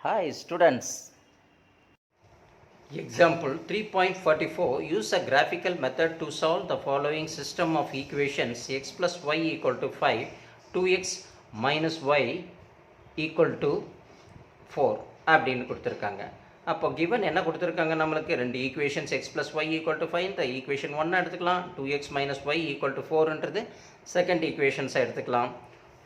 Hi students. Example 3.44. Use a graphical method to solve the following system of equations: x plus y equal to 5, 2x minus y equal to 4 அப்படின்னு கொடுத்துருக்காங்க. அப்போ given என்ன கொடுத்துருக்காங்க, நம்மளுக்கு ரெண்டு equations x plus y equal to 5, இந்த equation 1 எடுத்துக்கலாம். 2x minus y equal to 4ன்றது செகண்ட் ஈக்குவேஷன்ஸை எடுத்துக்கலாம்.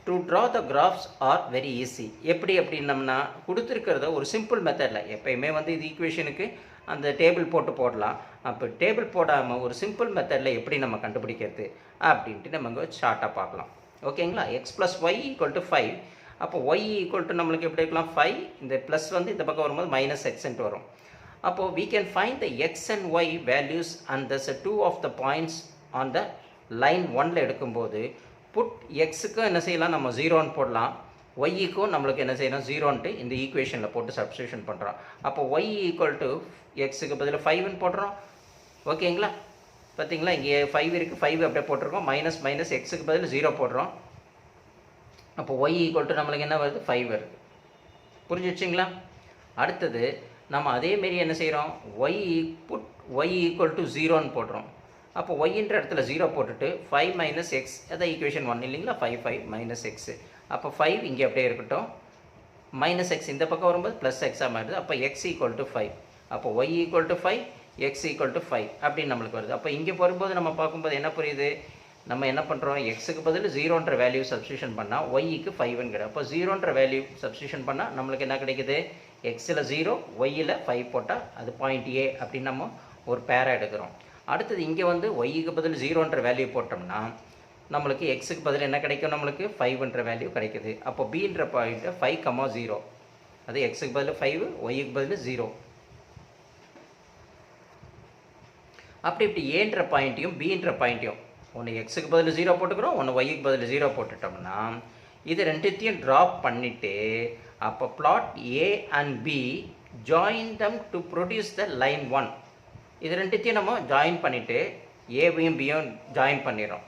To draw the graphs are very easy. எப்படி அப்படின்னம்னா, கொடுத்துருக்கிறத ஒரு சிம்பிள் மெத்தடில் எப்போயுமே இது ஈக்குவேஷனுக்கு அந்த டேபிள் போடலாம். அப்போ டேபிள் போடாமல் ஒரு சிம்பிள் மெத்தடில் எப்படி நம்ம கண்டுபிடிக்கிறது அப்படின்ட்டு நம்ம ஷார்ட்டாக பார்க்கலாம். ஓகேங்களா? X plus y equal to 5. அப்போ ஒய் ஈக்குவல் டு நம்மளுக்கு எப்படி இருக்கலாம், 5. இந்த ப்ளஸ் இந்த பக்கம் வரும்போது மைனஸ் எக்ஸ்ன்ட்டு வரும். அப்போது we can find the x and y values and the two of the points on the line 1ல் எடுக்கும்போது புட் எக்ஸுக்கும் என்ன செய்யலாம், நம்ம 0ன்னு போடலாம். ஒய்க்கும் நம்மளுக்கு என்ன செய்யணும், 0ன்ட்டு இந்த ஈக்குவேஷனில் போட்டு சப்ஸ்டியூஷன் பண்ணுறோம். அப்போ ஒய் ஈக்குவல் டு எக்ஸுக்கு பதில் 5ன்னு போடுறோம். ஓகேங்களா? பார்த்தீங்களா, இங்கே 5 இருக்குது, 5 அப்படியே போட்டிருக்கோம். மைனஸ் மைனஸ் எக்ஸுக்கு பதில் 0 போடுறோம். அப்போ ஒய் ஈக்குவல் டு நம்மளுக்கு என்ன வருது, 5 வருது. புரிஞ்சு வச்சிங்களா? அடுத்தது நம்ம அதேமாரி என்ன செய்கிறோம், புட் ஒய் ஈக்குவல் டு 0ன்னு போடுறோம். அப்போ ஒய்ன்ற இடத்துல 0 போட்டுட்டு 5 மைனஸ் எக்ஸ், அதான் ஈக்குவேஷன் 1 இல்லைங்களா, 5 மைனஸ் எக்ஸு. அப்போ 5 இங்கே அப்படியே இருக்கட்டும். மைனஸ் எக்ஸ் இந்த பக்கம் வரும்போது ப்ளஸ் எக்ஸாக மாறுது. அப்போ எக்ஸ் ஈக்குவல் டு 5. அப்போ y equal to 5, x equal to 5 அப்படின்னு நம்மளுக்கு வருது. அப்போ இங்கே வரும்போது நம்ம பார்க்கும்போது என்ன புரியுது, நம்ம என்ன பண்ணுறோம், எக்ஸுக்கு பதில் 0ன்ற வேல்யூ சப்ஸ்டியூஷன் பண்ணால் ஒய்க்கு 5ன்னு கிடையாது. அப்போ 0ன்ற வேல்யூ சப்ஸ்டியூஷன் பண்ணால் நம்மளுக்கு என்ன கிடைக்குது, எக்ஸில் 0, ஒய்யில் 5 போட்டால் அது பாயிண்ட் ஏ அப்படின்னு நம்ம ஒரு பேராக எடுக்கிறோம். அடுத்தது இங்கே ஒய்க்கு பதில் 0ன்ற வேல்யூ போட்டோம்னா நம்மளுக்கு எக்ஸுக்கு பதில் என்ன கிடைக்கும், நம்மளுக்கு 5ன்ற வேல்யூ கிடைக்குது. அப்போ பின்ற பாயிண்ட்டு 5,0, அது எக்ஸுக்கு பதில் 5, ஒய்க்கு பதில் 0. இப்படி ஏன்ற பாயிண்ட்டையும் பின்ற பாயிண்ட்டையும் ஒன்று எக்ஸுக்கு பதில் 0 போட்டுக்கிறோம், ஒன்று ஒய்க்கு பதில் 0 போட்டுட்டோம்னா இது ரெண்டுத்தையும் ட்ராப் பண்ணிவிட்டு அப்போ plot A and B join them to produce the line 1. இது ரெண்டுத்தையும் நம்ம ஜாயின் பண்ணிவிட்டு ஏவையும் பியும் ஜாயின் பண்ணிடுறோம்.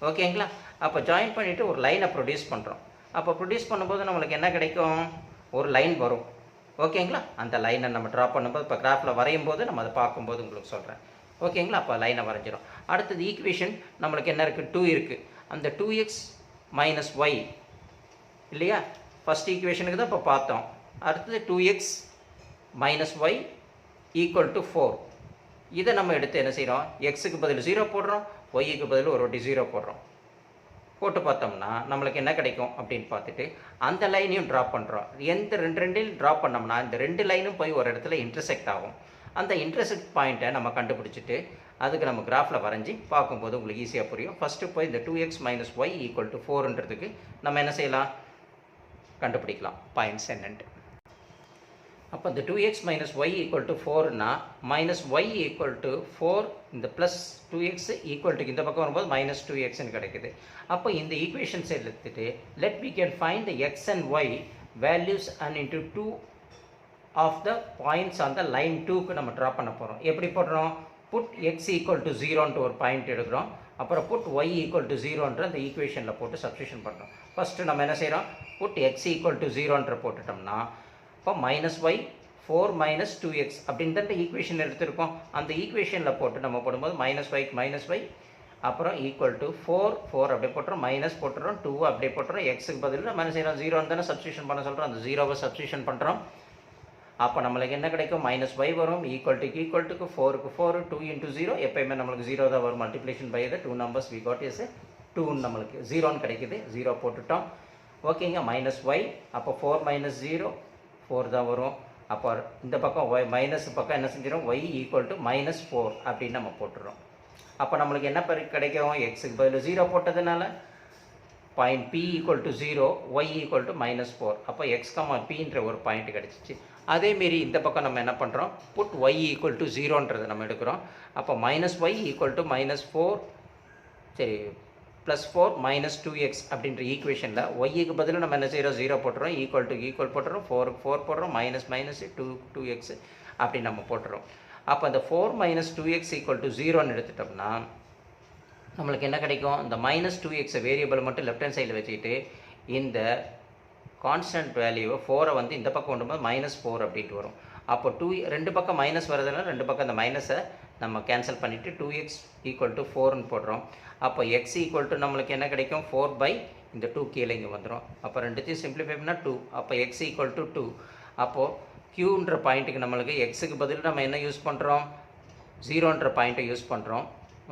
ஓகேங்களா? அப்போ ஜாயின் பண்ணிவிட்டு ஒரு லைனை ப்ரொடியூஸ் பண்ணுறோம். அப்போ ப்ரொடியூஸ் பண்ணும்போது நம்மளுக்கு என்ன கிடைக்கும், ஒரு லைன் வரும். ஓகேங்களா? அந்த லைனை நம்ம ட்ரா பண்ணும்போது இப்போ கிராஃபில் வரையும் போது நம்ம அதை பார்க்கும்போது உங்களுக்கு சொல்கிறேன். ஓகேங்களா? அப்போ லைனை வரைஞ்சிடும். அடுத்தது ஈக்குவேஷன் நம்மளுக்கு என்ன இருக்குது, 2 இருக்குது. அந்த 2x மைனஸ் ஒய் இல்லையா, ஃபஸ்ட் ஈக்குவேஷனுக்கு தான் இப்போ பார்த்தோம். அடுத்தது 2x minus y equal to 4. இதை நம்ம எடுத்து என்ன செய்கிறோம், எக்ஸுக்கு பதில் 0 போடுறோம், ஒய்க்கு பதில் ஒரு வாட்டி 0 போடுறோம். போட்டு பார்த்தோம்னா நம்மளுக்கு என்ன கிடைக்கும் அப்படின்னு பார்த்துட்டு அந்த லைனையும் ட்ராப் பண்ணுறோம். எந்த ரெண்டில் ட்ராப் பண்ணோம்னா இந்த 2 லைனும் போய் ஒரு இடத்துல இன்டர்செக்ட் ஆகும். அந்த இன்டர்செக்ட் பாயிண்ட்டை நம்ம கண்டுபிடிச்சிட்டு அதுக்கு நம்ம கிராஃபில் வரைஞ்சி பார்க்கும்போது உங்களுக்கு ஈஸியாக புரியும். ஃபஸ்ட்டு போய் இந்த 2x minus y equal to 4ன்றதுக்கு நம்ம என்ன செய்யலாம், கண்டுபிடிக்கலாம் பாயிண்ட்ஸ் என்னன்ட்டு. அப்போ இந்த 2x minus y equal to 4னா மைனஸ் ஒய் ஈக்குவல் டு 4, இந்த ப்ளஸ் 2x ஈக்குவல் டு இந்த பக்கம் வரும்போது மைனஸ் 2xன்னு கிடைக்குது. அப்போ இந்த ஈக்குவேஷன்ஸ் எடுத்துகிட்டு let we can find the x and y values and into 2 of the points on the line 2க்கு நம்ம ட்ரா பண்ண போகிறோம். எப்படி போடுறோம், புட் எக்ஸ் ஈக்குவல் டு 0ன்ட்டு ஒரு பாயிண்ட் எடுக்கிறோம். அப்புறம் புட் ஒய் ஈக்குவல் டு 0ன்ற அந்த ஈக்குவேஷனில் போட்டு சப்ஸ்டியூஷன் பண்ணுறோம். ஃபஸ்ட்டு நம்ம என்ன செய்கிறோம், புட் எக்ஸ் ஈக்குவல் டு 0ன்ற போட்டுட்டோம்னா இப்போ மைனஸ் ஒய் 4 மைனஸ் 2x அப்படின்னு தான் ஈக்குவேஷன் எடுத்திருக்கோம். அந்த ஈக்குவேஷனில் போட்டு நம்ம போடும்போது மைனஸ் ஒய்க்கு மைனஸ் ஒய், அப்புறம் ஈக்குவல் டு 4 அப்படியே போட்டுறோம், மைனஸ் போட்டுறோம், 2 அப்படியே போட்டுறோம். எக்ஸுக்கு பதில் நம்ம என்ன செய்கிறோம், 0ன்னு தானே சப்ஸ்டியூஷன் பண்ண சொல்கிறோம், அந்த 0வை சப்ஸ்டியூஷன் பண்ணுறோம். அப்போ நம்மளுக்கு என்ன கிடைக்கும், மைனஸ் ஒய் வரும், ஈக்குவல்ட்டுக்கு 4க்கு 4, 2 இன்ட்டு 0 எப்போயுமே நம்மளுக்கு 0 தான் வரும். Multiplication by the 2 numbers we got is 2ன்னு நம்மளுக்கு 0ன்னு கிடைக்குது. 0 போட்டுட்டோம். ஓகேங்க, மைனஸ் ஒய், அப்போ 4 மைனஸ் 0 4 தான் வரும். அப்போ இந்த பக்கம் ஒய் மைனஸ் பக்கம் என்ன செஞ்சிடும், ஒய் ஈக்குவல் டு மைனஸ் 4 அப்படின்னு நம்ம போட்டுறோம். அப்போ நம்மளுக்கு என்ன கிடைக்கும், எக்ஸுக்கு பதில் 0 போட்டதுனால point B equal to 0, y equal to minus 4. அப்போ எக்ஸ் கமா பின்ற ஒரு பாயிண்ட் கிடச்சிச்சு. அதேமாரி இந்த பக்கம் நம்ம என்ன பண்ணுறோம், புட் ஒய் ஈக்குவல் டு 0ன்றதை நம்ம எடுக்கிறோம். அப்போ minus y equal to minus 4, சரி ப்ளஸ் 4 மைனஸ் 2x அப்படின்ற ஈக்குவேஷனில் ஒய்க்கு பதில் நம்ம என்ன செய்கிறோம், 0 போட்டுறோம், ஈக்குவல் போட்டுறோம், 4க்கு 4 போடுறோம், மைனஸ் 2x அப்படி நம்ம போட்டுறோம். அப்போ அந்த 4 மைனஸ் 2x ஈக்குவல் டு 0ன்னு எடுத்துட்டோம்னா நம்மளுக்கு என்ன கிடைக்கும், இந்த மைனஸ் 2x வேரியபிள் மட்டும் லெஃப்ட் ஹேண்ட் சைடில் வச்சுக்கிட்டு இந்த கான்ஸ்டன்ட் வேல்யூவை 4 வந்து இந்த பக்கம் கொண்டு போது -4 அப்படின்ட்டு வரும். அப்போ 2 பக்கம் மைனஸ் வரதுனால 2 பக்கம் அந்த மைனஸை நம்ம கேன்சல் பண்ணிவிட்டு 2x = 4ன்னு போடுறோம். அப்போ x = நம்மளுக்கு என்ன கிடைக்கும், 4 இந்த 2 கீழே இங்கே வந்துடும். அப்போ ரெண்டுத்தையும் சிம்பிளிஃபை பண்ணால் 2. அப்போ x = 2. அப்போது q பாயிண்ட்டுக்கு நம்மளுக்கு எக்ஸுக்கு பதில் நம்ம என்ன யூஸ் பண்ணுறோம், 0 பாயிண்ட்டை யூஸ் பண்ணுறோம்.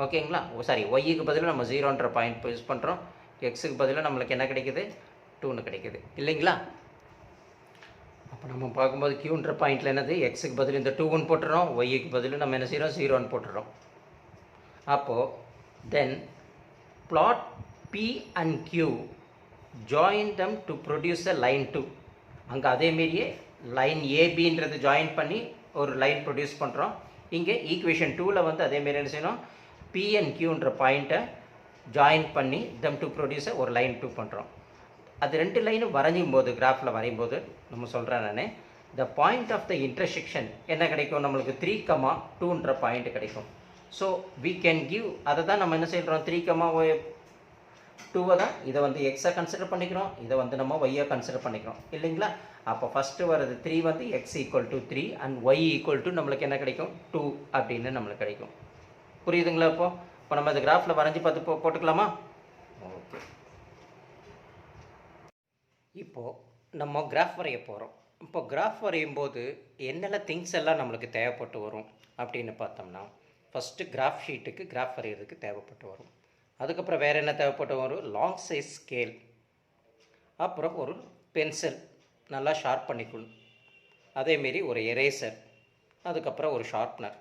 ஓகேங்களா, சாரி, ஒய்க்கு பதில் நம்ம 0 பாயிண்ட் யூஸ் பண்ணுறோம். எக்ஸுக்கு பதிலாக நம்மளுக்கு என்ன கிடைக்குது, 2ன்னு கிடைக்குது இல்லைங்களா. அப்போ நம்ம பார்க்கும்போது q பாயிண்டில் என்னது, எக்ஸுக்கு பதில் இந்த 2ன்னு போட்டுறோம், ஒய்க்கு பதில் நம்ம என்ன செய்கிறோம், 0ன்னு போட்டுறோம். அப்போது தென் plot p and q, join them to produce a line 2. அங்கே அதேமாரியே லைன் ஏபின்றது ஜாயின் பண்ணி ஒரு லைன் ப்ரொடியூஸ் பண்ணுறோம். இங்கே ஈக்குவேஷன் 2ல் வந்து அதேமாரி என்ன செய்யணும், பி அண்ட் கியூன்ற பாயிண்ட்டை ஜாயின் பண்ணி தம் டு ப்ரொடியூஸை ஒரு லைன் 2 பண்ணுறோம். அது 2 லைனும் வரைஞ்சும் போது, கிராஃபில் வரையும் போது நம்ம சொல்கிறேன் நான், the point of the intersection என்ன கிடைக்கும், நம்மளுக்கு 3,2ன்ற பாயிண்ட் கிடைக்கும். ஸோ வி கேன் கிவ், அதை தான் நம்ம என்ன செய்கிறோம், 3,2 தான் இதை வந்து எக்ஸை கன்சிடர் பண்ணிக்கிறோம், இதை வந்து நம்ம ஒய்யை கன்சிடர் பண்ணிக்கிறோம் இல்லைங்களா. அப்போ ஃபஸ்ட்டு வர்றது 3 வந்து x = 3 அண்ட் y = நம்மளுக்கு என்ன கிடைக்கும், 2 அப்படின்னு நம்மளுக்கு கிடைக்கும். புரியுதுங்களா. இப்போ நம்ம இந்த கிராஃபில் வரைஞ்சி பார்த்து போட்டுக்கலாமா. ஓகே, இப்போது நம்ம கிராஃப் வரைய போகிறோம். இப்போ கிராஃப் வரையும் போது என்னென்ன திங்ஸ் எல்லாம் நம்மளுக்கு தேவைப்பட்டு வரும் அப்படின்னு பார்த்தோம்னா, ஃபஸ்ட்டு கிராஃப் ஷீட்டுக்கு கிராஃப் வரைகிறதுக்கு தேவைப்பட்டு வரும். அதுக்கப்புறம் வேறு என்ன தேவைப்பட்டு வரும், லாங் சைஸ் ஸ்கேல், அப்புறம் ஒரு பென்சில் நல்லா ஷார்ப் பண்ணிக்கணும், அதேமாரி ஒரு எரேசர், அதுக்கப்புறம் ஒரு ஷார்ப்னர்.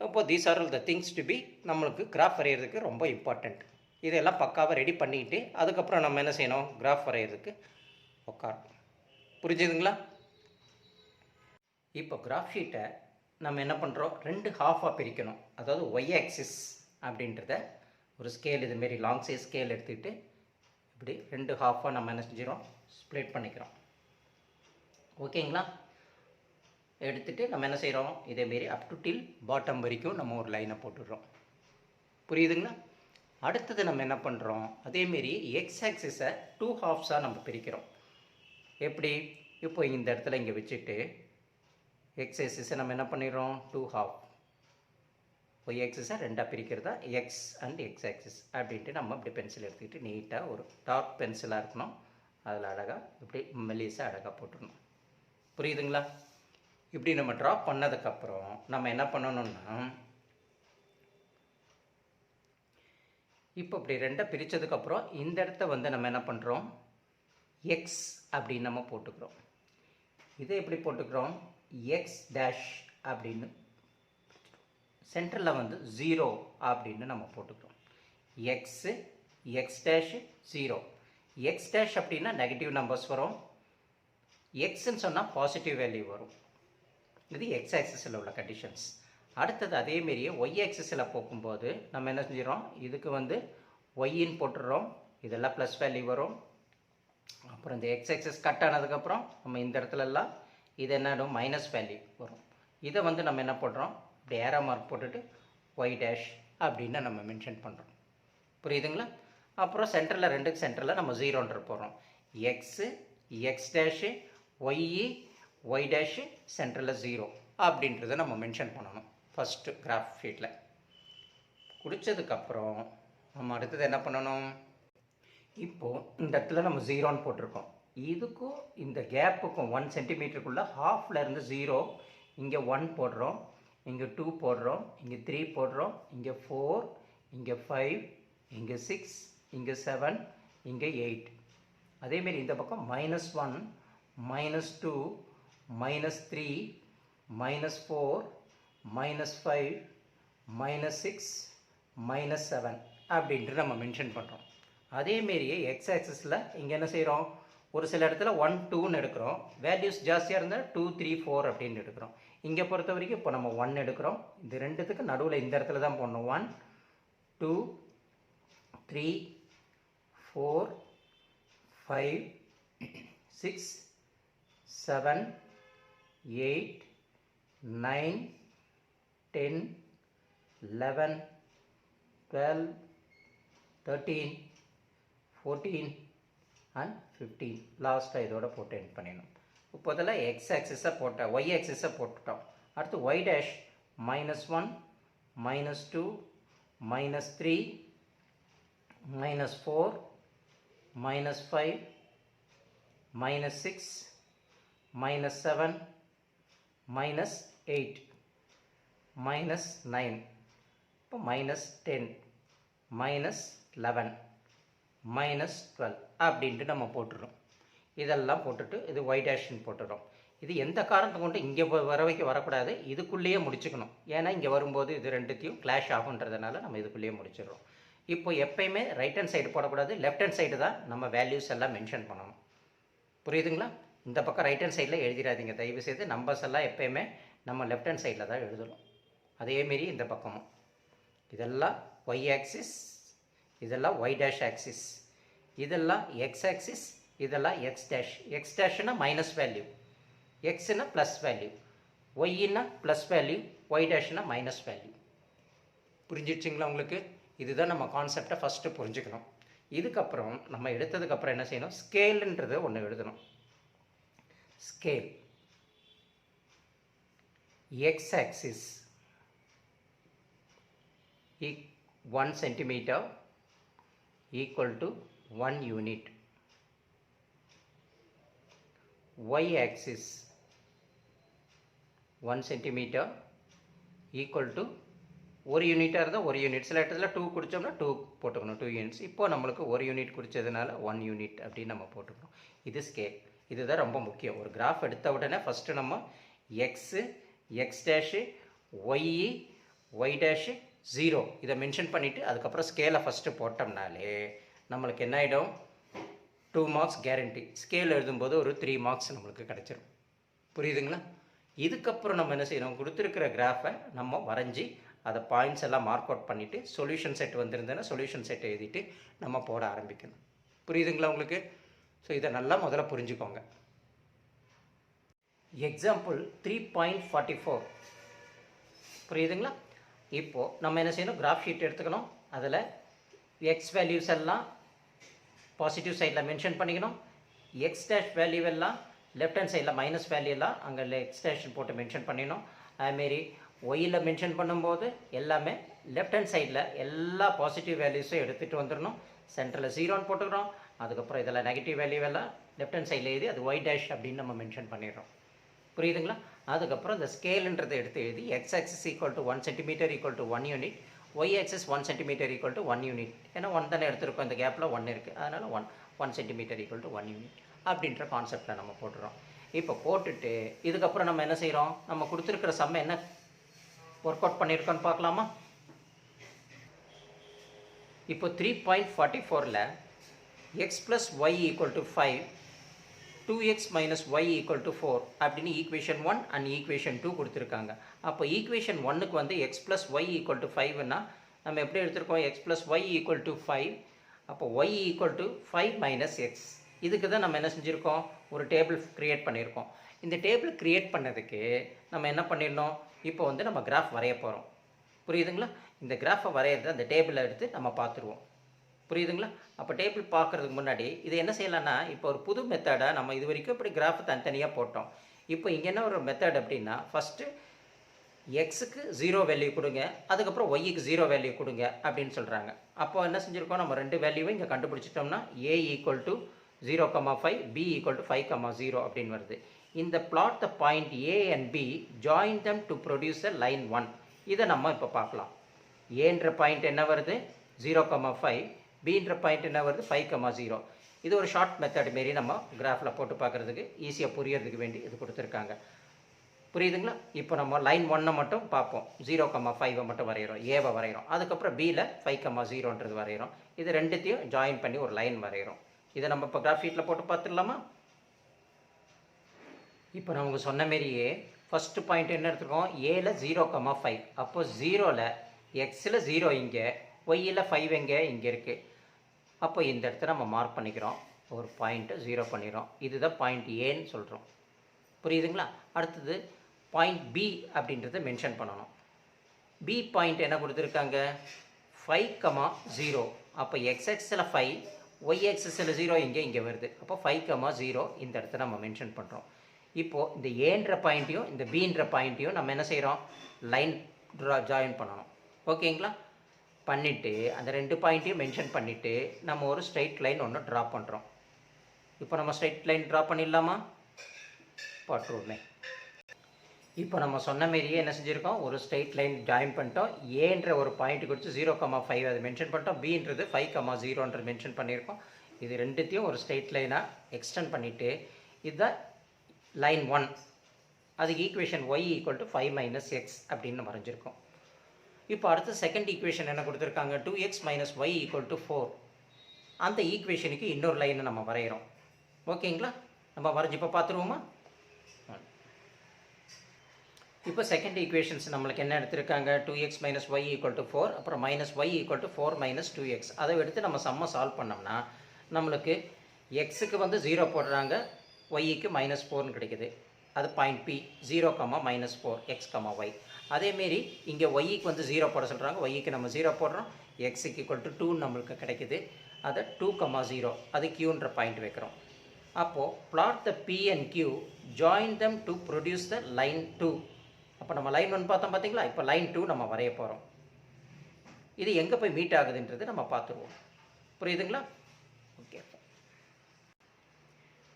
அப்போ these are all the things to be நம்மளுக்கு கிராஃப் வரைகிறதுக்கு ரொம்ப இம்பார்ட்டண்ட். இதெல்லாம் பக்காவாக ரெடி பண்ணிக்கிட்டு அதுக்கப்புறம் நம்ம என்ன செய்யணும், கிராஃப் வரைகிறதுக்கு உட்காரணும். புரிஞ்சுதுங்களா. இப்போ கிராஃப் ஷீட்டை நம்ம என்ன பண்ணுறோம், 2 ஹாஃபாக பிரிக்கணும். அதாவது ஒய் ஆக்சிஸ் அப்படின்றத ஒரு ஸ்கேல், இதுமாரி லாங் சைஸ் ஸ்கேல் எடுத்துக்கிட்டு இப்படி 2 ஹாஃபாக நம்ம என்ன செஞ்சிடும், ஸ்ப்ளிட் பண்ணிக்கிறோம். ஓகேங்களா. எடுத்துகிட்டு நம்ம என்ன செய்கிறோம், இதேமாரி அப் டு டில் பாட்டம் வரைக்கும் நம்ம ஒரு லைனை போட்டுடுறோம். புரியுதுங்களா. அடுத்தது நம்ம என்ன பண்ணுறோம், அதேமாரி எக்ஸ் ஆக்சிஸை 2 ஹாஃப்ஸாக நம்ம பிரிக்கிறோம். எப்படி, இப்போ இந்த இடத்துல இங்கே வச்சுட்டு எக்ஸ் ஆக்சிஸை நம்ம என்ன பண்ணிடுறோம், 2 ஹாஃப், ஒய் ஆக்சிஸை 2ஆக பிரிக்கிறதா எக்ஸ் அண்ட் எக்ஸ் ஆக்சிஸ் அப்படின்ட்டு நம்ம இப்படி பென்சில் எடுத்துக்கிட்டு நீட்டாக ஒரு டார்க் பென்சிலாக இருக்கணும், அதில் அழகாக இப்படி மெல்லிஸாக அழகாக போட்டுடணும். புரியுதுங்களா. இப்படி நம்ம ட்ரா பண்ணதுக்கப்புறம் நம்ம என்ன பண்ணணும்னா, இப்போ இப்படி 2ஆக பிரித்ததுக்கப்புறம் இந்த இடத்த வந்து நம்ம என்ன பண்ணுறோம், எக்ஸ் அப்படின்னு நம்ம போட்டுக்கிறோம். இதை எப்படி போட்டுக்கிறோம், எக்ஸ் டேஷ் அப்படின்னு, சென்டரில் வந்து 0 அப்படின்னு நம்ம போட்டுக்கிறோம். X, x dash 0. X dash அப்படின்னா நெகட்டிவ் நம்பர்ஸ் வரும், எக்ஸ்ன்னு சொன்னால் பாசிட்டிவ் வேல்யூ வரும். இது எக்ஸ் ஆக்சிஸில் உள்ள கண்டிஷன்ஸ். அடுத்தது அதேமாரியே ஒய் ஆக்சிஸில் போகும்போது நம்ம என்ன செஞ்சிடறோம், இதுக்கு வந்து ஒய்ன்னு போட்டுடுறோம், இதெல்லாம் ப்ளஸ் வேல்யூ வரும். அப்புறம் இந்த எக்ஸ் ஆக்சிஸ் கட் ஆனதுக்கப்புறம் நம்ம இந்த இடத்துலலாம் இது என்ன மைனஸ் வேல்யூ வரும். இதை வந்து நம்ம என்ன பண்ணுறோம், இப்படி ஏரோ மார்க் போட்டுட்டு ஒய் டேஷ் அப்படின்னு நம்ம மென்ஷன் பண்ணுறோம். புரியுதுங்களா. அப்புறம் சென்டரில் 2க்கு சென்டரில் நம்ம 0 போடுறோம். X, x dash, y, y dash, சென்டரில் 0 அப்படின்றத நம்ம மென்ஷன் பண்ணணும் ஃபஸ்ட்டு கிராஃப் ஷீட்டில். குடித்ததுக்கப்புறம் நம்ம அடுத்தது என்ன பண்ணணும், இப்போது இந்த இடத்துல நம்ம 0ன்னு போட்டிருக்கோம், இதுக்கும் இந்த கேப்புக்கும் 1 சென்டிமீட்டருக்குள்ளே ஹாஃப்லேருந்து 0, இங்கே 1 போடுறோம், இங்கே 2 போடுறோம், இங்கே 3 போடுறோம், இங்கே 4, இங்கே 5, இங்கே 6, இங்கே 7, இங்கே 8. அதேமாரி இந்த பக்கம் -1, -2, -3, -4, -5, -6, -7 அப்படின்ட்டு நம்ம மென்ஷன் பண்ணுறோம். அதேமாரியே எக்ஸ் ஆக்சிஸில் இங்கே என்ன செய்கிறோம், ஒரு சில இடத்துல 1, 2ன்னு எடுக்கிறோம், வேல்யூஸ் ஜாஸ்தியாக இருந்தால் 2, 3, 4 அப்படின்னு எடுக்கிறோம். இங்கே பொறுத்த வரைக்கும் இப்போ நம்ம 1 எடுக்கிறோம், இது ரெண்டுத்துக்கு நடுவில் இந்த இடத்துல தான் போடணும். 1, 2, 3, 4, 5, 6, 7, 8, 9, 10, 11, 12, 13, 14, அண்ட் 15. லாஸ்ட்டாக இதோட போட்டு எண்ட் பண்ணிடணும். இப்போ இதில் எக்ஸ் ஆக்சிஸை போட்டேன், ஒய் ஆக்சிஸை போட்டுட்டோம். அடுத்து ஒய் டேஷ் -1 -2 -3 -4 -5 -6 -7 -8 -9 இப்போ -10 -11 -12 அப்படின்ட்டு நம்ம போட்டுடுறோம். இதெல்லாம் போட்டுட்டு இது ஒய் டேஷ்னு போட்டுடுறோம். இது எந்த காரணத்தை கொண்டு இங்கே வர வைக்க வரக்கூடாது, இதுக்குள்ளேயே முடிச்சுக்கணும். ஏன்னா இங்கே வரும்போது இது ரெண்டுத்தையும் கிளாஷ் ஆகுன்றதுனால நம்ம இதுக்குள்ளேயே முடிச்சிடுறோம். இப்போ எப்பயுமே ரைட் ஹேண்ட் சைடு போடக்கூடாது, லெஃப்ட் ஹேண்ட் சைடு தான் நம்ம வேல்யூஸ் எல்லாம் மென்ஷன் பண்ணணும். புரியுதுங்களா? இந்த பக்கம் ரைட் ஹேண்ட் சைடில் எழுதிடாதீங்க தயவுசெய்து. நம்பர்ஸ் எல்லாம் எப்பயுமே நம்ம லெஃப்ட் ஹேண்ட் சைடில் தான் எழுதணும். அதேமாரி இந்த பக்கமும் இதெல்லாம் ஒய் ஆக்சிஸ், இதெல்லாம் ஒய் டேஷ் ஆக்சிஸ், இதெல்லாம் எக்ஸ் ஆக்சிஸ், இதெல்லாம் எக்ஸ் டேஷ். எக்ஸ் டேஷ்னா மைனஸ் வேல்யூ, எக்ஸ்னா ப்ளஸ் வேல்யூ, ஒய்னா ப்ளஸ் வேல்யூ, ஒய் டேஷ்னா மைனஸ் வேல்யூ. புரிஞ்சிடுச்சிங்களா உங்களுக்கு? இதுதான் நம்ம கான்செப்டை ஃபஸ்ட்டு புரிஞ்சுக்கணும். இதுக்கப்புறம் நம்ம எடுத்ததுக்கப்புறம் என்ன செய்யணும், ஸ்கேலுன்றது ஒன்று எழுதணும். Scale X axis 1 centimeter equal to 1 unit. Y axis 1 centimeter equal to ஒரு யூனிட்டாக இருந்தால் ஒரு யூனிட், சில இடத்துல 2 குடித்தோம்னா 2 போட்டுக்கணும், 2 யூனிட்ஸ். இப்போது நம்மளுக்கு ஒரு யூனிட் குடித்ததுனால 1 யூனிட் அப்படின்னு நம்ம போட்டுக்கணும். இது ஸ்கேல். இதுதான் ரொம்ப முக்கியம். ஒரு கிராஃப் எடுத்த உடனே ஃபஸ்ட்டு நம்ம x, x dash, y, y dash, 0 இதை மென்ஷன் பண்ணிவிட்டு அதுக்கப்புறம் ஸ்கேலை ஃபஸ்ட்டு போட்டோம்னாலே நம்மளுக்கு என்ன ஆகிடும், 2 மார்க்ஸ் கேரண்டி. ஸ்கேல் எழுதும்போது ஒரு 3 மார்க்ஸ் நம்மளுக்கு கிடச்சிரும். புரியுதுங்களா? இதுக்கப்புறம் நம்ம என்ன செய்யணும், கொடுத்துருக்கிற கிராஃபை நம்ம வரைஞ்சி அதை பாயிண்ட்ஸ் எல்லாம் மார்க் அவுட் பண்ணிவிட்டு சொல்யூஷன் செட் வந்திருந்தேன்னா சொல்யூஷன் செட் எழுதிட்டு நம்ம போட ஆரம்பிக்கணும். புரியுதுங்களா உங்களுக்கு? ஸோ இதை நல்லா முதல்ல புரிஞ்சுக்கோங்க. எக்ஸாம்பிள் 3.44 புரியுதுங்களா? இப்போது நம்ம என்ன செய்யணும், கிராஃப் ஷீட் எடுத்துக்கணும். அதில் எக்ஸ் வேல்யூஸ் எல்லாம் பாசிட்டிவ் சைடில் மென்ஷன் பண்ணிக்கணும். எக்ஸ் டேஷ் வேல்யூ எல்லாம் லெஃப்ட் ஹேண்ட் சைடில் மைனஸ் வேல்யூ எல்லாம் அங்கே எக்ஸ் டேஷன் போட்டு மென்ஷன் பண்ணிடணும். அதுமாரி ஒய்யில் மென்ஷன் பண்ணும்போது எல்லாமே லெஃப்ட் ஹேண்ட் சைடில் எல்லா பாசிட்டிவ் வேல்யூஸும் எடுத்துகிட்டு வந்துடணும். சென்டரில் 0ன்னு போட்டுக்கிறோம். அதுக்கப்புறம் இதில் நெகட்டிவ் வேல்யூ எல்லாம் லெஃப்ட் ஹேண்ட் சைடில் எழுதி அது ஒய் டேஷ் அப்படின்னு நம்ம மென்ஷன் பண்ணிடுறோம். புரியுதுங்களா? அதுக்கப்புறம் இந்த ஸ்கேலுன்றதை எடுத்து எழுதி x axis equal to 1 centimeter equal to 1 unit, y axis 1 centimeter equal to 1 unit. ஏன்னா 1 தானே எடுத்துருக்கோம், இந்த கேப்பில் 1 இருக்குது, அதனால் 1 centimeter ஈக்குவல் டு 1 யூனிட் அப்படின்ற கான்செப்டில் நம்ம போட்டுறோம். இப்போ போட்டுட்டு இதுக்கப்புறம் நம்ம என்ன செய்கிறோம், நம்ம கொடுத்துருக்கிற சம்மை என்ன ஒர்க் அவுட் பண்ணியிருக்கோன்னு பார்க்கலாமா? இப்போ 3.44ல் x plus y equal to 5, 2x minus y equal to 4 அப்படின்னு ஈக்குவேஷன் 1 அண்ட் ஈக்குவேஷன் 2 கொடுத்துருக்காங்க. அப்போ ஈக்குவேஷன் 1க்கு வந்து x plus y equal to 5னா நம்ம எப்படி எடுத்துருக்கோம், x plus y equal to 5. அப்போ y equal to 5 minus x. இதுக்கு தான் நம்ம என்ன செஞ்சுருக்கோம், ஒரு டேபிள் க்ரியேட் பண்ணியிருக்கோம். இந்த டேபிள் க்ரியேட் பண்ணதுக்கு நம்ம என்ன பண்ணிடணும், இப்போ வந்து நம்ம கிராஃப் வரைய போகிறோம். புரியுதுங்களா? இந்த கிராஃபை வரையிறது அந்த டேபிளை எடுத்து நம்ம பார்த்துருவோம். புரியுதுங்களா? அப்போ டேபிள் பார்க்குறதுக்கு முன்னாடி இது என்ன செய்யலாம்னா, இப்போ ஒரு புது மெத்தடை நம்ம இது வரைக்கும் இப்படி கிராஃப் தனித்தனியாக போட்டோம். இப்போ இங்கே என்ன ஒரு மெத்தட் அப்படின்னா, ஃபஸ்ட்டு எக்ஸுக்கு 0 வேல்யூ கொடுங்க, அதுக்கப்புறம் ஒய்க்கு 0 வேல்யூ கொடுங்க அப்படின்னு சொல்கிறாங்க. அப்போ என்ன செஞ்சுருக்கோம், நம்ம 2 வேல்யூவை இங்கே கண்டுபிடிச்சிட்டோம்னா a equal to 0,5, b equal to 5,0 அப்படின்னு வருது. இந்த plot the point a and b, join them to produce a line 1. இதை நம்ம இப்போ பார்க்கலாம். ஏன்ற பாயிண்ட் என்ன வருது, 0,5, பீன்ற பாயிண்ட் என்ன வருது, 5,0. இது ஒரு ஷார்ட் மெத்தட் மாரி நம்ம கிராஃபில் போட்டு பார்க்குறதுக்கு ஈஸியாக புரியறதுக்கு வேண்டி இது கொடுத்துருக்காங்க. புரியுதுங்களா? இப்போ நம்ம லைன் 1 மட்டும் பார்ப்போம். 0,5 மட்டும் வரைகிறோம், ஏவை வரைகிறோம். அதுக்கப்புறம் பியில் 5,0ன்றது வரைகிறோம். இது ரெண்டுத்தையும் ஜாயின் பண்ணி ஒரு லைன் வரைகிறோம். இதை நம்ம இப்போ கிராஃப் ஷீட்டில் போட்டு பார்த்துடலாமா? இப்போ நமக்கு சொன்ன மாரியே ஃபஸ்ட்டு பாயிண்ட் என்ன எடுத்துருக்கோம், ஏல 0,5. அப்போ 0ல் எக்ஸில் 0 இங்கே, ஒய்யில் 5 எங்கே இங்கே இருக்குது. அப்போ இந்த இடத்துல நம்ம மார்க் பண்ணிக்கிறோம், ஒரு பாயிண்ட்டை 0 பண்ணிடுறோம். இதுதான் பாயிண்ட் ஏன்னு சொல்கிறோம். புரியுதுங்களா? அடுத்தது பாயிண்ட் பி அப்படின்றத மென்ஷன் பண்ணணும். பி பாயிண்ட் என்ன கொடுத்துருக்காங்க, 5,0. அப்போ எக்ஸ்எக்ஸில் 5, ஒய் ஆக்சிஸில் 0 இங்கே வருது. அப்போ 5,0 இந்த இடத்த நம்ம மென்ஷன் பண்ணுறோம். இப்போது இந்த ஏன்ற பாயிண்ட்டையும் இந்த பின்ற பாயிண்ட்டையும் நம்ம என்ன செய்கிறோம், லைன் ஜாயின் பண்ணணும். ஓகேங்களா? பண்ணிவிட்டு அந்த 2 பாயிண்ட்டையும் மென்ஷன் பண்ணிவிட்டு நம்ம ஒரு ஸ்ட்ரைட் லைன் ஒன்று ட்ரா பண்ணுறோம். இப்போ நம்ம ஸ்ட்ரைட் லைன் ட்ரா பண்ணிடலாமா? போட்டுருவோமே. இப்போ நம்ம சொன்ன மாரியே என்ன செஞ்சுருக்கோம், ஒரு ஸ்ட்ரைட் லைன் ஜாயின் பண்ணிட்டோம். ஏன்ற ஒரு பாயிண்ட் கொடுத்து 0,5 அதை மென்ஷன் பண்ணிட்டோம். பின்றது 5,0ன்றது மென்ஷன் பண்ணியிருக்கோம். இது ரெண்டுத்தையும் ஒரு ஸ்ட்ரைட் லைனாக எக்ஸ்டெண்ட் பண்ணிவிட்டு இதுதான் லைன் 1. அதுக்கு ஈக்குவேஷன் y = 5 - x அப்படின்னு வரைஞ்சிருக்கோம். இப்போ அடுத்து செகண்ட் ஈக்குவேஷன் என்ன கொடுத்துருக்காங்க, 2x - y = 4. அந்த ஈக்குவேஷனுக்கு இன்னொரு லைனை நம்ம வரைகிறோம். ஓகேங்களா? நம்ம வரைஞ்சி இப்போ பார்த்துருவோமா? இப்போ செகண்ட் ஈக்குவேஷன்ஸ் நம்மளுக்கு என்ன எடுத்திருக்காங்க, 2x - y = 4, அப்புறம் -y = 4 - 2x. அதை எடுத்து நம்ம சம்மை சால்வ் பண்ணோம்னா நம்மளுக்கு எக்ஸுக்கு வந்து 0 போடுறாங்க, ஒய்க்கு -4ன்னு கிடைக்குது. அது பாயிண்ட் P 0, -4 x, y. அதேமாரி இங்கே ஒய்க்கு வந்து 0 போட சொல்கிறாங்க, ஒய்க்கு நம்ம 0 போடுறோம், எக்ஸுக்கு = 2 நம்மளுக்கு கிடைக்குது. அதை 2, 0 அது Qன்ற பாயிண்ட் வைக்கிறோம். அப்போது plot the P and Q, join them to produce the line 2. அப்போ நம்ம லைன் 1 பார்த்தோம் பார்த்தீங்களா? இப்போ லைன் 2 நம்ம வரைய போகிறோம். இது எங்கே போய் மீட் ஆகுதுன்றது நம்ம பார்த்துருவோம். புரியுதுங்களா? ஓகே.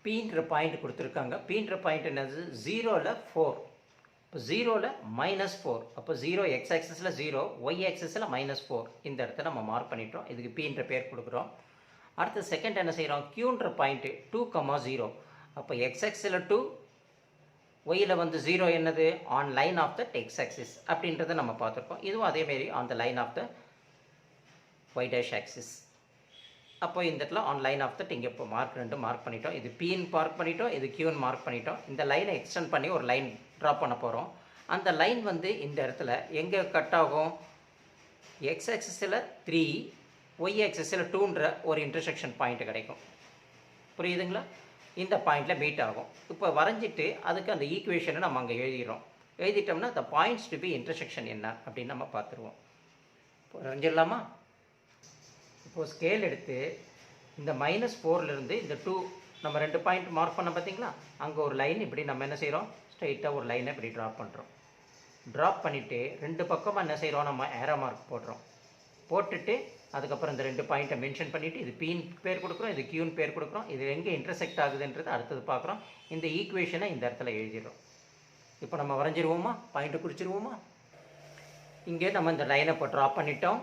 Pன்ற பாயிண்ட் கொடுத்துருக்காங்க. Pன்ற பாயிண்ட் என்னது, 0ல் 4. இப்போ 0ல் -4. அப்போ 0 x ஆக்சிஸில் 0, y ஆக்சிஸில் -4. இந்த இடத்த நம்ம மார்க் பண்ணிட்டோம். இதுக்கு Pன்ற பேர் கொடுக்குறோம். அடுத்து செகண்ட் என்ன செய்கிறோம், Qன்ற பாயிண்ட்டு 2, 0. அப்போ x ஆக்சிஸில் 2, ஒய்யில் வந்து 0 என்னது, on line of the x axis அப்படின்றத நம்ம பார்த்துருக்கோம். இதுவும் அதேமாரி on the line of the y dash axis. அப்போ இந்த இடத்துல ஆன் லைன் ஆஃப் தட் இங்கே இப்போ மார்க் பண்ணிட்டோம். இது பின்னு மார்க் பண்ணிட்டோம், இது கியூன்னு மார்க் பண்ணிட்டோம். இந்த லைனை எக்ஸ்டெண்ட் பண்ணி ஒரு லைன் ட்ரா பண்ண போகிறோம். அந்த லைன் வந்து இந்த இடத்துல எங்கே கட் ஆகும், எக்ஸ் ஆக்சிஸில் 3, ஒய் ஆக்சிஸில் 2ன்ற ஒரு இன்டர்செக்ஷன் பாயிண்ட் கிடைக்கும். புரியுதுங்களா? இந்த பாயிண்டில் மீட் ஆகும். இப்போ வரைஞ்சிட்டு அதுக்கு அந்த ஈக்குவேஷனை நம்ம அங்கே எழுதிட்டோம்னா அந்த பாயிண்ட்ஸ் டு பி இன்டர்செக்ஷன் என்ன அப்படின்னு நம்ம பார்த்துருவோம். இப்போ வரைஞ்சிடலாமா? இப்போது ஸ்கேல் எடுத்து இந்த -4லேருந்து இந்த 2 நம்ம 2 பாயிண்ட் மார்க் பண்ண பார்த்தீங்களா, அங்கே ஒரு லைன் இப்படி நம்ம என்ன செய்கிறோம், ஸ்ட்ரைட்டாக ஒரு லைனை இப்படி ட்ராப் பண்ணுறோம். ட்ராப் பண்ணிவிட்டு 2 பக்கமாக என்ன செய்கிறோம், நம்ம ஏரோ மார்க் போட்டுட்டு அதுக்கப்புறம் இந்த 2 பாயிண்ட்டை மென்ஷன் பண்ணிவிட்டு இது பின்னு பேர் கொடுக்குறோம், இது கியூன்னு பேர் கொடுக்குறோம். இது எங்கே இன்டர்செக்ட் ஆகுதுன்றது அடுத்தது பார்க்குறோம். இந்த ஈக்குவேஷனை இந்த இடத்துல எழுதிடுறோம். இப்போ நம்ம வரைஞ்சிருவோமா, பாயிண்ட்டை குறிச்சிருவோமா? இங்கே நம்ம இந்த லைனை இப்போ ட்ராப் பண்ணிட்டோம்.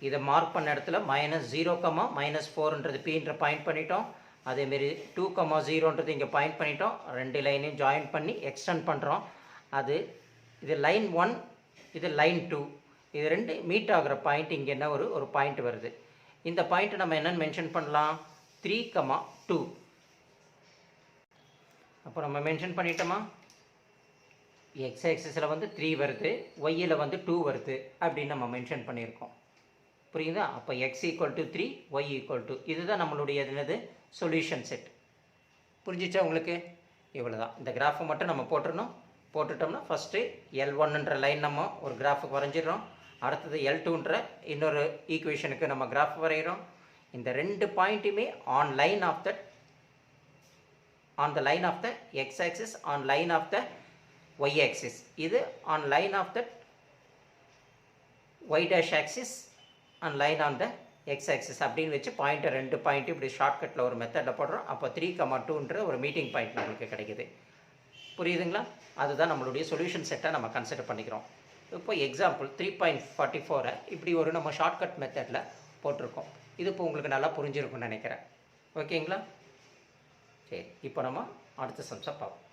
இதை மார்க் பண்ண இடத்துல -0, -4ன்றது Pன்ற பாயிண்ட் பண்ணிட்டோம். அதேமாரி 2, 0ன்றது இங்கே பாயிண்ட் பண்ணிட்டோம். 2 லைனையும் ஜாயின் பண்ணி எக்ஸ்டெண்ட் பண்ணுறோம். இது லைன் 1, இது லைன் 2. இது 2 மீட் ஆகிற பாயிண்ட் இங்கே என்ன ஒரு பாயிண்ட் வருது. இந்த பாயிண்ட்டை நம்ம என்னென்னு மென்ஷன் பண்ணலாம், 3, 2. அப்போ நம்ம மென்ஷன் பண்ணிட்டோமா, எக்ஸ் ஆக்சிஸில் வந்து 3 வருது, ஒய்யில் வந்து 2 வருது அப்படின்னு நம்ம மென்ஷன் பண்ணியிருக்கோம். புரியுதா? அப்போ x = 3, y = இதுதான் நம்மளுடைய என்னது சொல்யூஷன் செட். புரிஞ்சிச்சா உங்களுக்கு? இவ்வளோ தான். இந்த கிராஃபை மட்டும் நம்ம போட்டுட்டோம்னா ஃபஸ்ட்டு L1ன்ற லைன் நம்ம ஒரு கிராஃபுக்கு வரைஞ்சிடுறோம். அடுத்தது L2ன்ற இன்னொரு ஈக்குவேஷனுக்கு நம்ம கிராஃப் வரைகிறோம். இந்த 2 பாயிண்ட்டுமே on the line of the x axis, on line of the y axis. இது on line of the y dash axis, and line on the x axis அப்படின்னு வச்சு பாயிண்ட்டை 2 பாயிண்ட்டு இப்படி ஷார்ட்கட்டில் ஒரு மெத்தடில் போடுறோம். அப்போ 3, 2ன்ற ஒரு மீட்டிங் பாயிண்ட் நம்மளுக்கு கிடைக்குது. புரியுதுங்களா? அதுதான் நம்மளுடைய சொல்யூஷன் செட்டை நம்ம கன்சிடர் பண்ணிக்கிறோம். இப்போ எக்ஸாம்பிள் 3.44 இப்படி ஒரு நம்ம ஷார்ட்கட் மெத்தடில் போட்டிருக்கோம். இது இப்போ உங்களுக்கு நல்லா புரிஞ்சிருக்கும்னு நினைக்கிறேன். ஓகேங்களா? சரி, இப்போ நம்ம அடுத்த சம்ஸை பார்ப்போம்.